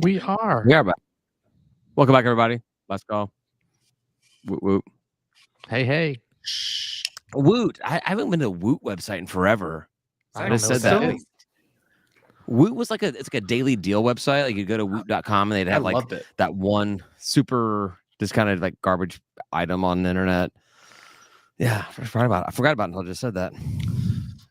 We are. We are back. Welcome back, everybody. Let's go. Woot woot. Hey. Woot. I haven't been to a Woot website in forever. I I don't just know said what that. is. Woot was like it's like a daily deal website. Like you go to woot.com and they'd have like that one super this kind of like garbage item on the internet. Yeah, I forgot about it until I just said that.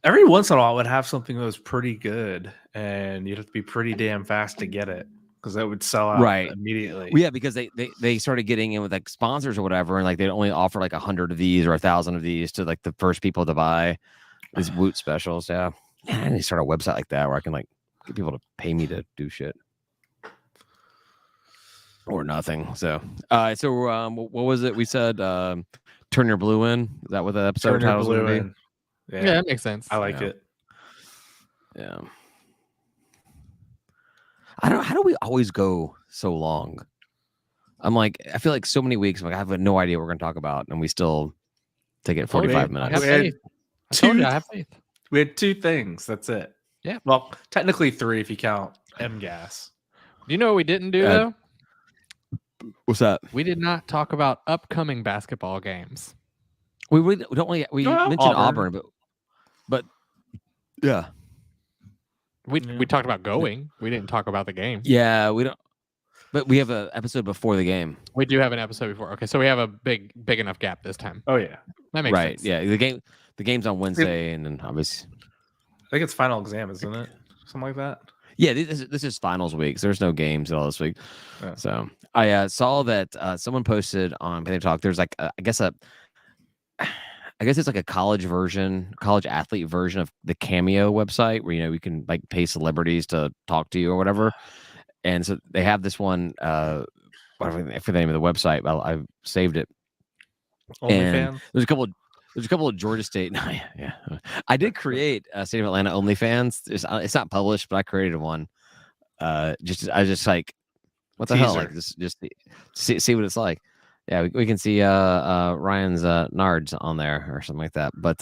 Every once in a while, it would have something that was pretty good, and you'd have to be pretty damn fast to get it because that would sell out immediately. Well, yeah, because they started getting in with like sponsors or whatever, and like they'd only offer like 100 of these or 1,000 of these to like the first people to buy these Woot specials. Yeah, and they start a website like that where I can like get people to pay me to do shit or nothing. So, what was it we said? Turn your blue in. Is that what the episode title was going to be? Yeah, that makes sense. I like it. Yeah. I don't know. How do we always go so long? I'm like, I feel like so many weeks. Like I have no idea what we're going to talk about, and we still take it 45 minutes. I have faith. We had two things. That's it. Yeah. Well, technically three if you count M-Gas. You know what we didn't do though? What's that? We did not talk about upcoming basketball games. We mentioned Auburn, but yeah. We talked about going. We didn't talk about the game. Yeah, we don't. But we have an episode before the game. We do have an episode before. Okay, so we have a big enough gap this time. Oh yeah, that makes sense. Yeah, the game's on Wednesday, and then obviously, I think it's final exam, isn't it? Something like that. Yeah, this is finals week. So there's no games at all this week. Yeah. So I saw that someone posted on Panther Talk. There's like I guess it's like a college athlete version of the Cameo website where we can like pay celebrities to talk to you or whatever. And so they have this one. I forget the name of the website, but I saved it. And there's a couple of Georgia State. Yeah, I did create a State of Atlanta OnlyFans. It's not published, but I created one. I just like, what the hell? Like just see what it's like. Yeah, we can see Ryan's nards on there or something like that. But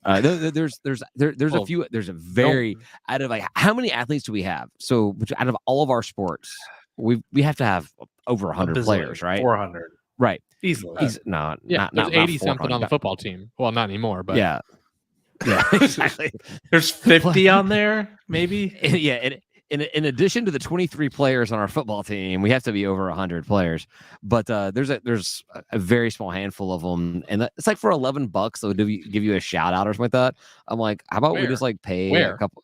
there's a few. There's a very out of like how many athletes do we have? So out of all of our sports, we have to have over 100 players, right? 400, right? Easily. Not 80 something on the football team. Well, not anymore, but yeah, exactly. There's 50 on there, maybe. Yeah. In addition to the 23 players on our football team, we have to be over 100 players. But there's a very small handful of them, and it's like for $11 they'll give you a shout out or something like that. I'm like, how about we just like pay a couple,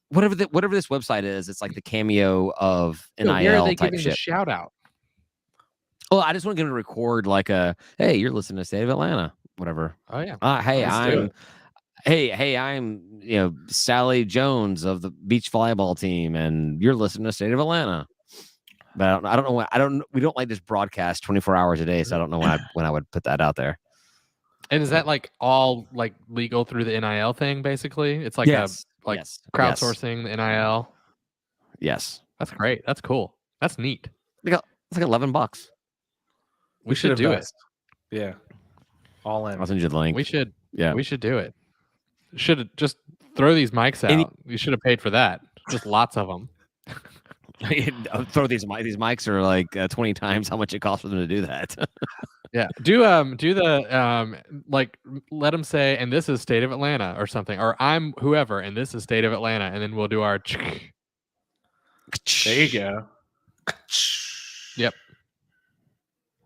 whatever this website is. It's like the Cameo of NIL where are they type giving shit. A shout out. Well, I just want to get to record like hey, you're listening to State of Atlanta, whatever. Oh yeah. Hey, I'm Sally Jones of the beach volleyball team, and you're listening to State of Atlanta. But I don't know we don't like this broadcast 24 hours a day, so I don't know when I would put that out there. And is that like all like legal through the NIL thing? Basically, it's like crowdsourcing the NIL. Yes, that's great. That's cool. That's neat. It's like $11. We should do it. Yeah, all in. I'll send you the link. We should. Yeah, we should do it. Should just throw these mics out. You should have paid for that. Just lots of them. Throw these mics are like 20 times how much it costs for them to do that. Yeah. Do the like let them say, and this is State of Atlanta or something, or I'm whoever, and this is State of Atlanta, and then we'll do our. There you go. Yep.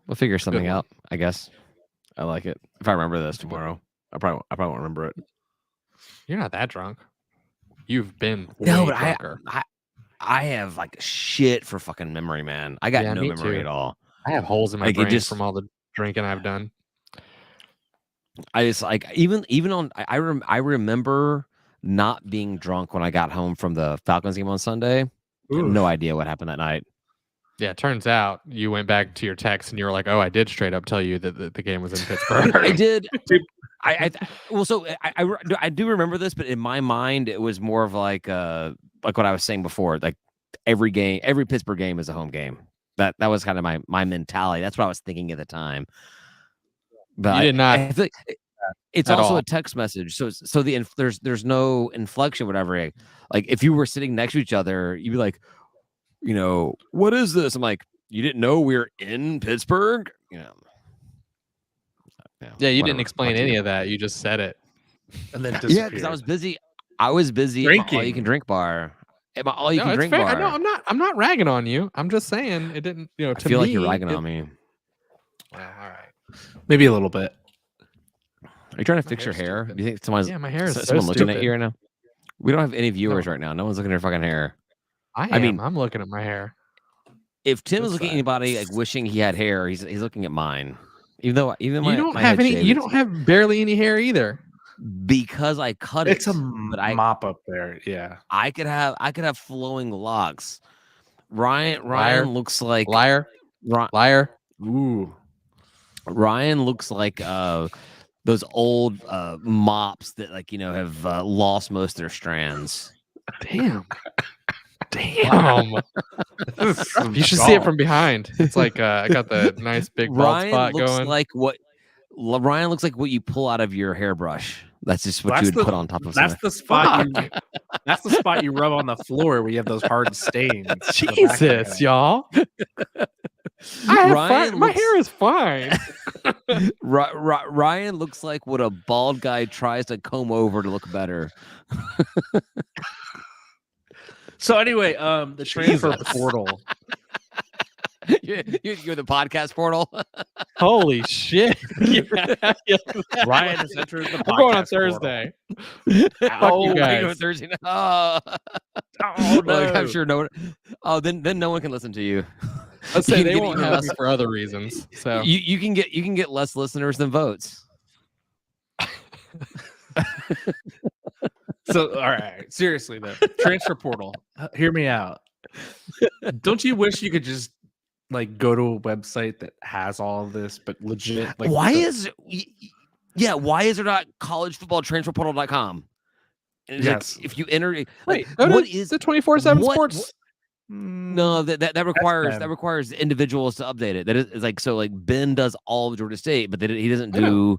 We'll figure something out, I guess. I like it. If I remember this tomorrow, I probably won't remember it. You're not that drunk. You've been drunker. I have like shit for fucking memory, man. I got no memory at all. I have holes in my brain from all the drinking I've done. I just like even on I remember not being drunk when I got home from the Falcons game on Sunday. No idea what happened that night. Yeah, it turns out you went back to your text and you were like, "Oh, I did straight up tell you that the game was in Pittsburgh." I did. I do remember this, but in my mind, it was more of like what I was saying before. Like every Pittsburgh game is a home game. That was kind of my mentality. That's what I was thinking at the time. But you did not. I think it's also a text message, so there's no inflection, whatever. Like if you were sitting next to each other, you'd be like, what is this? I'm like, you didn't know we were in Pittsburgh? Yeah, you didn't explain any of that. You just said it. And then disappeared. Because I was busy. I was busy drinking. at my all-you-can-drink bar. At my all-you-can-drink fair. bar. No, I'm not ragging on you. I'm just saying it didn't. I feel like you're ragging on me. Well, all right. Maybe a little bit. Are you trying to fix your hair? Do you think someone's? Yeah, my hair is someone so looking stupid. at you right now? We don't have any viewers right now. No one's looking at your fucking hair. I mean, I'm looking at my hair. If Tim is looking at anybody like wishing he had hair, he's looking at mine. Even though you don't have any. You don't have barely any hair either. Because I cut it. It's a mop up there. Yeah, I could have flowing locks. Ryan looks like liar. Ooh, Ryan looks like those old mops that have lost most of their strands. Damn. You should see it from behind. It's like I got the nice big bald spot going. Ryan looks like what you pull out of your hairbrush. That's just what you would put on top of. That's the spot. That's the spot you rub on the floor where you have those hard stains. Jesus, y'all. My hair is fine. Ryan looks like what a bald guy tries to comb over to look better. So anyway, the transfer portal. You're the podcast portal. Holy shit! Ryan has entered the podcast. I'm going on Thursday. Fuck you guys. Thursday. Oh no! I'm sure no one. Oh, then no one can listen to you. Let's say they won't have me for other reasons. So you can get less listeners than votes. So all right, seriously though, transfer portal. Hear me out. Don't you wish you could just go to a website that has all of this, but legit? Why is there not collegefootballtransferportal.com? Yes. If you enter, what is the 24/7 sports? No, that requires individuals to update it. That is like Ben does all of Georgia State, but he doesn't do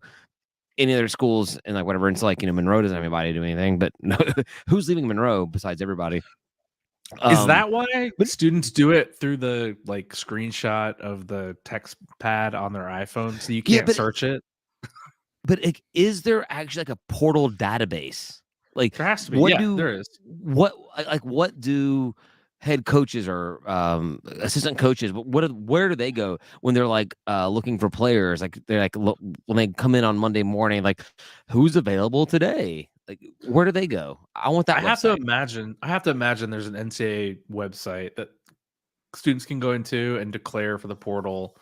any other schools and whatever. It's Monroe doesn't have anybody do anything, but no, who's leaving Monroe besides everybody? Is that why students do it through the screenshot of the text pad on their iPhone so you can't search it? But is there actually a portal database? There has to be. There is. What do head coaches or assistant coaches? Where do they go when they're looking for players? They're when they come in on Monday morning, who's available today? Where do they go? I want that. I have to imagine there's an NCAA website that students can go into and declare for the portal,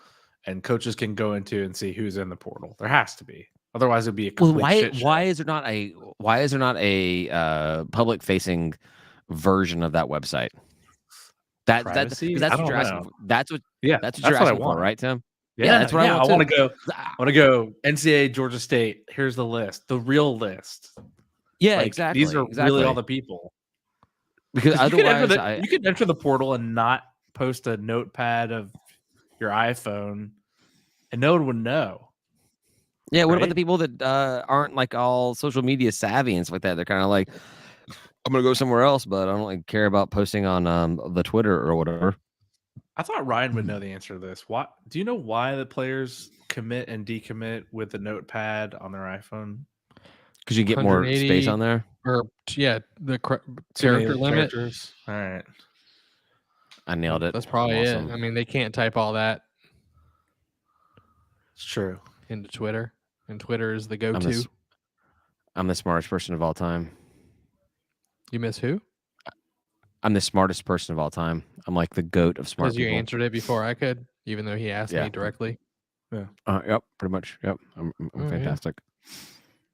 and coaches can go into and see who's in the portal. There has to be. Otherwise, it'd be a complete why is there not a public facing version of that website? That's what you're asking for. That's what you're asking for, right, Tim? Yeah, that's what I want. I want to go NCAA Georgia State. Here's the list, the real list. Yeah, exactly. These are really all the people. Because otherwise, you could enter the portal and not post a notepad of your iPhone, and no one would know. Yeah, what about the people that aren't all social media savvy and stuff like that? They're kind of I'm gonna go somewhere else, but I don't care about posting on the Twitter or whatever. I thought Ryan would know the answer to this. Do you know why the players commit and decommit with the notepad on their iPhone? Because you get more space on there. Or the character limit. All right, I nailed it. That's probably it. I mean, they can't type all that. It's true. Into Twitter, and Twitter is the go-to. I'm the smartest person of all time. You miss who? I'm the smartest person of all time. I'm the goat of smart people. Because you answered it before I could, even though he asked me directly. Yeah. Yep. Pretty much. Yep. I'm fantastic.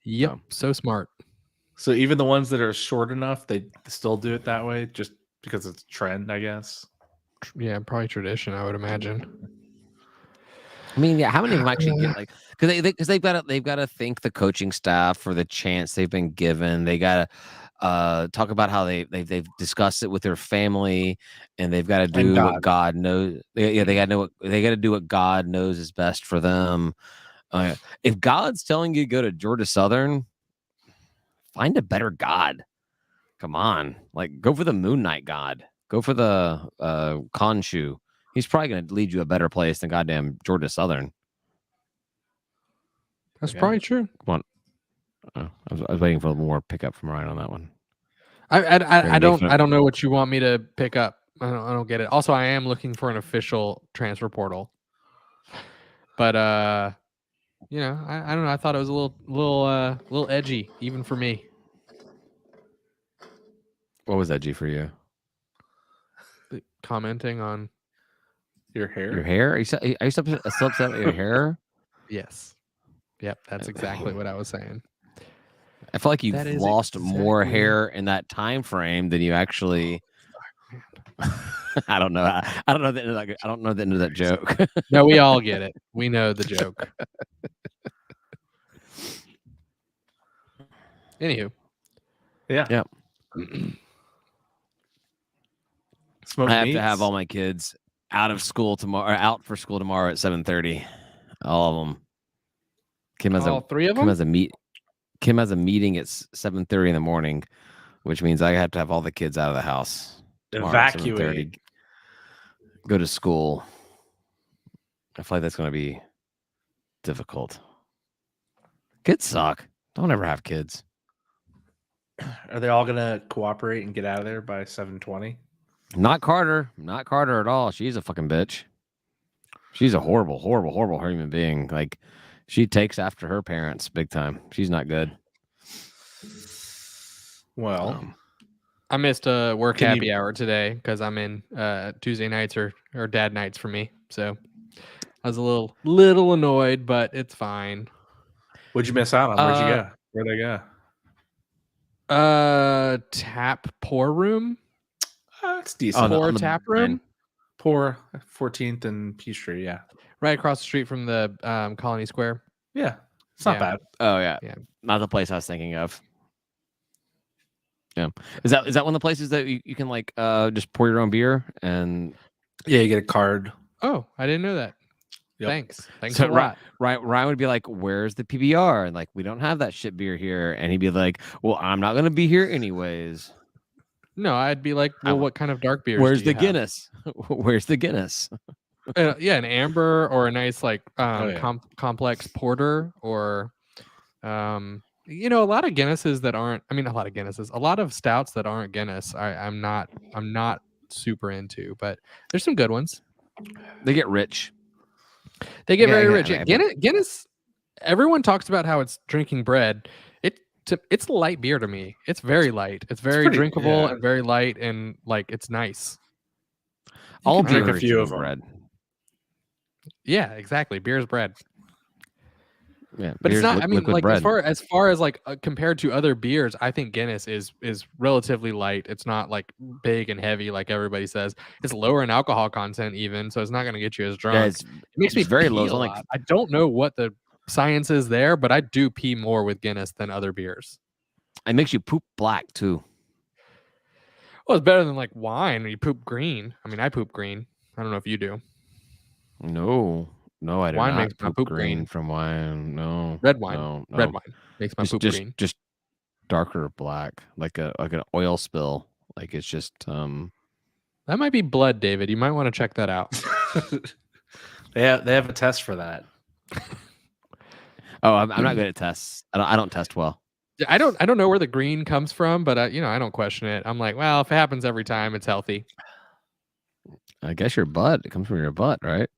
Yep. So smart. So even the ones that are short enough, they still do it that way, just because it's a trend, I guess. Yeah, probably tradition, I would imagine. I mean, how many of them actually get because they've got to thank the coaching staff for the chance they've been given. They got to talk about how they've discussed it with their family, and they've got to do what God knows. They got to do what God knows is best for them. If God's telling you to go to Georgia Southern, find a better God. Come on, go for the Moon Knight God. Go for the Khonshu. He's probably going to lead you a better place than goddamn Georgia Southern. That's probably true. Come on. I was waiting for a little more pickup from Ryan on that one. I don't know what you want me to pick up. I don't get it. Also, I am looking for an official transfer portal. But I don't know. I thought it was a little edgy, even for me. What was edgy for you? Commenting on your hair. Your hair? Are you still upset with your hair? Yes. Yep, that's exactly what I was saying. I feel like you've lost more hair in that time frame than you actually. I don't know. I don't know the end of that. I don't know the end of that joke. No, we all get it. We know the joke. Anywho. Yeah. I have to have all my kids out of school tomorrow, or out for school tomorrow at 7:30. All of them. All three of them? Kim has a meeting at 7:30 in the morning, which means I have to have all the kids out of the house. Evacuate. Go to school. I feel like that's going to be difficult. Kids suck. Don't ever have kids. Are they all going to cooperate and get out of there by 7:20? Not Carter. Not Carter at all. She's a fucking bitch. She's a horrible, horrible, horrible human being. Like, she takes after her parents big time. She's not good. Well, I missed a work happy hour today because I'm in Tuesday nights or dad nights for me. So I was a little annoyed, but it's fine. What'd you miss out on? Where'd you go? Where'd I go? Tap pour room. It's decent. Pour tap room. Pour 14th and Peachtree, yeah. Right across the street from the Colony Square. Yeah, it's not bad. Oh yeah, not the place I was thinking of. Yeah, is that one of the places that you can like just pour your own beer and you get a card. Oh, I didn't know that. Yep. Thanks so a lot. Ryan would be like, "Where's the PBR?" And like, we don't have that shit beer here. And he'd be like, "Well, I'm not gonna be here anyways." No, I'd be like, "Well, what kind of dark beers? Where's the Guinness? Where's the Guinness?" Yeah, an amber or a nice like complex porter or a lot of Guinnesses that aren't. I mean, a lot of Guinnesses, a lot of stouts that aren't Guinness. I'm not super into, but there's some good ones. They get rich. They get very rich. Yeah, Guinness. Everyone talks about how it's drinking bread. It's light beer to me. It's very light. It's very drinkable and very light, and like it's nice. I'll drink a few of them. Bread. Yeah, exactly. Beer is bread. Yeah, but it's not. I mean, like bread. as far as like compared to other beers, I think Guinness is relatively light. It's not like big and heavy like everybody says. It's lower in alcohol content even, so it's not going to get you as drunk. Yeah, it makes me very low. Like I don't know what the science is there, but I do pee more with Guinness than other beers. It makes you poop black too. Well, it's better than like wine. You poop green. I mean, I poop green. I don't know if you do. No, I do wine not makes my poop green from wine. No, red wine. No. Red wine makes my poop green. Just darker black, like an oil spill. Like it's just That might be blood, David. You might want to check that out. They have a test for that. Oh, I'm not good at tests. I don't test well. I don't know where the green comes from, but I don't question it. I'm like, well, if it happens every time, it's healthy. I guess your butt. It comes from your butt, right?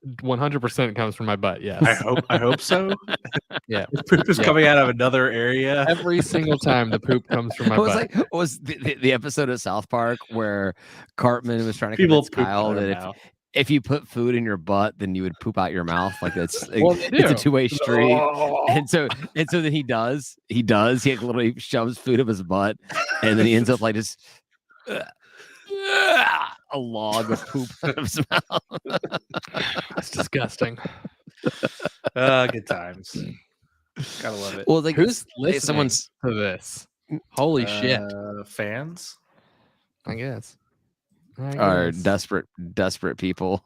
100% comes from my butt. Yes. I hope so. Yeah. The poop is coming out of another area. Every single time the poop comes from my butt. What was the episode of South Park where Cartman was trying to convince Kyle that if you put food in your butt, then you would poop out your mouth. Like it's a two-way street. Oh. And so then he literally shoves food up his butt, and then he ends up like just a log of poop out of his mouth. That's disgusting. Good times. Gotta love it. Well, like who's listening to this? Holy shit! Fans, I guess. Are desperate people.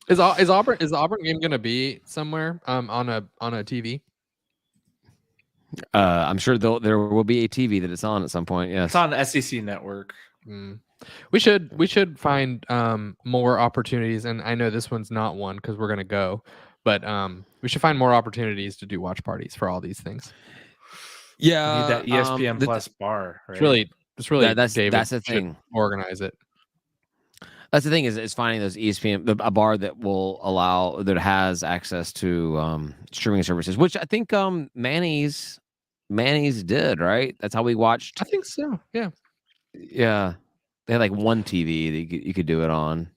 Is the Auburn game gonna be somewhere on a TV? I'm sure there will be a TV that it's on at some point. Yes, it's on the SEC network. We should find more opportunities, and I know this one's not one because we're gonna go, but we should find more opportunities to do watch parties for all these things. Yeah, need that ESPN Plus bar. Right? It's really that's David the thing. Organize it. That's the thing is finding those ESPN, a bar that will allow, that has access to streaming services, which I think Manny's did, right? That's how we watched. I think so. Yeah. Yeah, they had like one TV that you could do it on.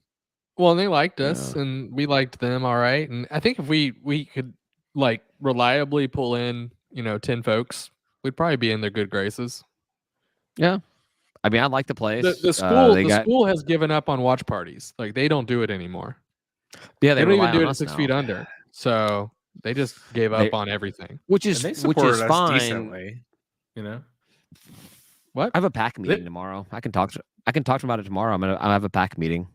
Well, they liked us, and we liked them, all right. And I think if we could like reliably pull in 10 folks, we'd probably be in their good graces. Yeah. I mean, I like the place. The school has given up on watch parties. Like they don't do it anymore. Yeah, they don't even do it at 6 feet under. So they just gave up on everything, which is fine. Decently, What? I have a pack meeting tomorrow. I can talk to them about it tomorrow. I have a pack meeting.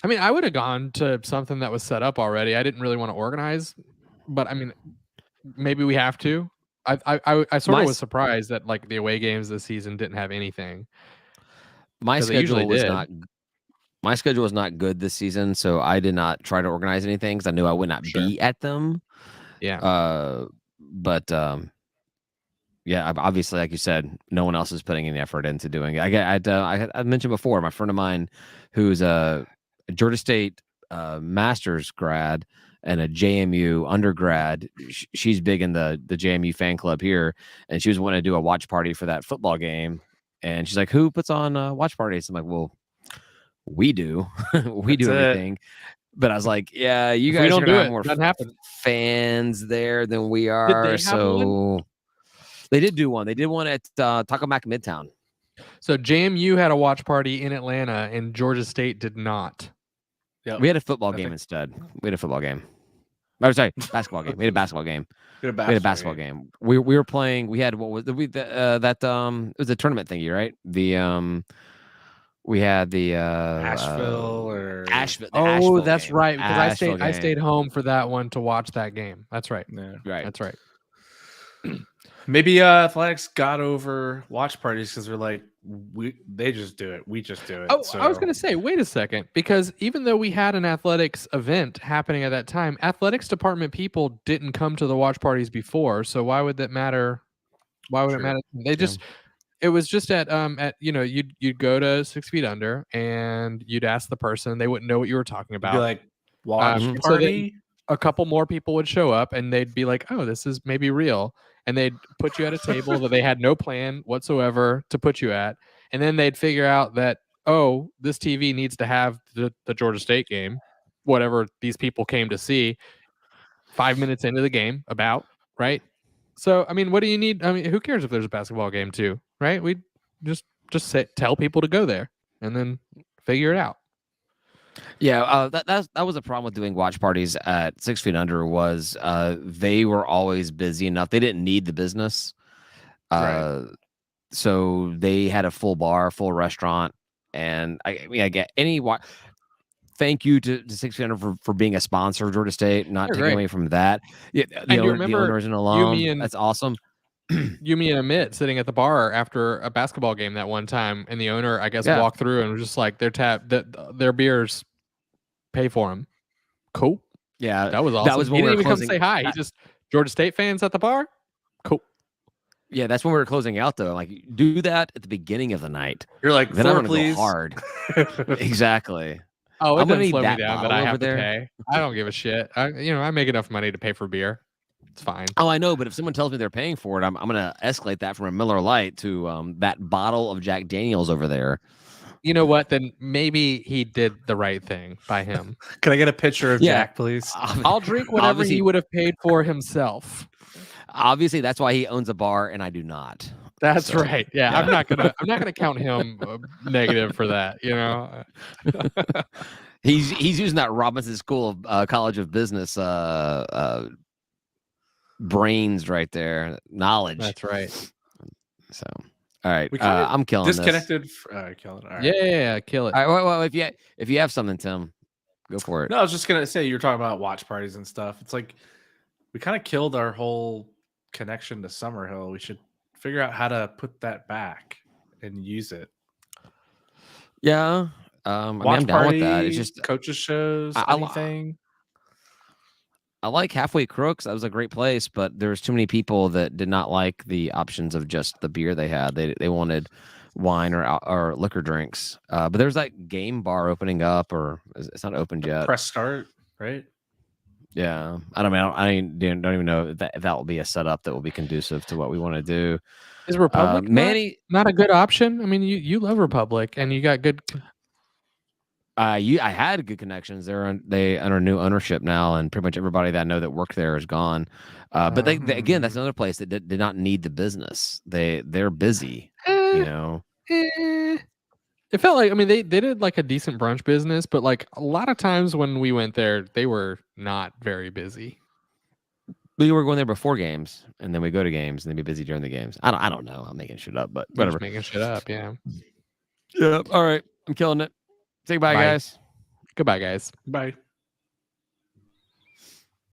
I mean, I would have gone to something that was set up already. I didn't really want to organize, but I mean, maybe we have to. I sort of was surprised that like the away games this season didn't have anything. My schedule was not good this season, so I did not try to organize anything because I knew I would not be at them. Yeah. But yeah, obviously, like you said, no one else is putting any effort into doing it. I mentioned before, my friend of mine who's a Georgia State master's grad and a JMU undergrad. She's big in the JMU fan club here, and she was wanting to do a watch party for that football game. And she's like, "Who puts on watch parties?" I'm like, "Well, we do. We do everything." But I was like, "Yeah, you guys are gonna have more fans there than we are." So they did do one. They did one at Taco Mac Midtown. So JMU had a watch party in Atlanta, and Georgia State did not. Yep. We had a football game instead. We had a football game. I'm sorry, basketball game. We had a basketball game. We had a basketball game. We were playing. We had it was a tournament thingy, right? We had the Asheville. That's game. Right. Because I stayed home for that one to watch that game. That's right. Yeah. Right. That's right. Maybe athletics got over watch parties because they're like, they just do it. We just do it. Oh, so. I was going to say, wait a second, because even though we had an athletics event happening at that time, athletics department people didn't come to the watch parties before. So why would that matter? Why would it matter? They just, it was just at you'd go to 6 feet under and you'd ask the person, they wouldn't know what you were talking about. You'd be like, watch party. So a couple more people would show up and they'd be like, oh, this is maybe real. And they'd put you at a table that they had no plan whatsoever to put you at. And then they'd figure out that, oh, this TV needs to have the Georgia State game, whatever these people came to see 5 minutes into the game about, right? So, I mean, what do you need? I mean, who cares if there's a basketball game too, right? We just tell people to go there and then figure it out. Yeah, that was a problem with doing watch parties at 6 feet under was they were always busy enough. They didn't need the business. Right. So they had a full bar, full restaurant. And I get thank you to 6 feet under for being a sponsor of Georgia State, not taking away from that. Yeah, the owners and alum, that's awesome. You, me, and Amit sitting at the bar after a basketball game that one time, and the owner, I guess, walked through and was just like, their beers, pay for them. Cool. Yeah, that was awesome. That was when he didn't even come say hi. He just Georgia State fans at the bar. Cool. Yeah, that's when we were closing out though. Like, do that at the beginning of the night. You're like, then I'm gonna please. Go hard. Exactly. Oh, it doesn't slow me down that I have to pay. I don't give a shit. I make enough money to pay for beer. It's fine. Oh, I know, but if someone tells me they're paying for it, I'm gonna escalate that from a Miller Lite to that bottle of Jack Daniels over there. You know what? Then maybe he did the right thing by him. Can I get a picture of Jack, please? I'll drink whatever he would have paid for himself. Obviously, that's why he owns a bar and I do not. That's right. Yeah, I'm not gonna count him negative for that. He's using that Robinson School of College of Business brains right there, knowledge. That's right. So, all right, I'm killing disconnected. This. Killing. All right. Yeah, kill it. All right, well, if you have something, Tim, go for it. No, I was just gonna say you're talking about watch parties and stuff. It's like we kind of killed our whole connection to Summerhill. We should figure out how to put that back and use it. Yeah. I mean, Watch I'm down with that. party, It's just coaches shows, anything. I like Halfway Crooks. That was a great place, but there's too many people that did not like the options of just the beer they had. They wanted wine or liquor drinks. But there's that game bar opening up, or it's not opened yet. Press start, right? Yeah, I don't even know if that will be a setup that will be conducive to what we want to do. Is Republic not a good option? I mean, you love Republic, and you got good. I had good connections. They under new ownership now, and pretty much everybody that I know that worked there is gone. But they again, that's another place that did not need the business. They're busy, you know. It felt like, I mean, they did like a decent brunch business, but like a lot of times when we went there, they were not very busy. We were going there before games, and then we go to games, and then be busy during the games. I don't know. I'm making shit up, but whatever. Just making shit up, yeah. Yeah. All right. I'm killing it. Say goodbye, guys. Goodbye, guys. Bye.